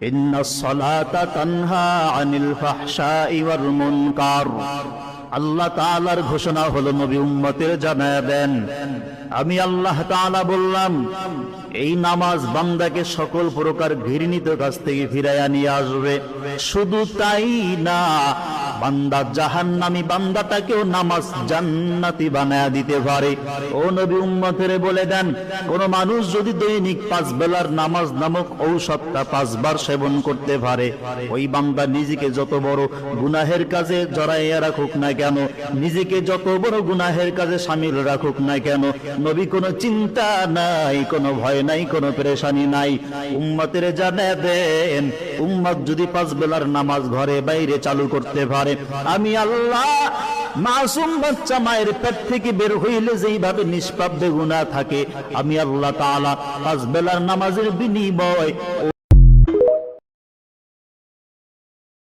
ইন্নাস সালাতা তানহা আনিল ফাহশাই ওয়াল মুনকার। আল্লাহ তাআলার ঘোষণা হলো, নবী উম্মতের জানায়া দেন, আমি আল্লাহ তাআলা বললাম, এই নামাজ বান্দাকে সকল প্রকার ঘৃণিত কাজ থেকে ফিরাইয়া নিয়ে আসবে। শুধু তাই না, বান্দা জাহান্নামী বান্দাটাকেও নামাজ জান্নাতি বানায়া দিতে পারে। ও নবী উম্মতের বলে দেন, কোন মানুষ যদি দৈনিক 5 বেলার নামাজ নামক ঔষধটা 5 বার সেবন করতে পারে, ওই বান্দা নিজেকে যত বড় গুনাহের কাজে জড়াইয়া রাখুক না কেন, নিজেকে যত বড় গুনাহের কাজে শামিল রাখুক না কেন, নবী কোনো চিন্তা নাই, কোনো ভয় নাই, কোনো পেরেশানি নাই। উম্মতের জানায়া দেন, উম্মত যদি 5 বেলার নামাজ ঘরে বাইরে চালু করতে পারে, আমি আল্লাহ মাসুম বাচ্চা মায়ের পেট থেকে বের হইলে যেইভাবে নিষ্পাপ বেগুনাহ থাকে, আমি আল্লাহ তাআলা 5 বেলার নামাজের বিনিময়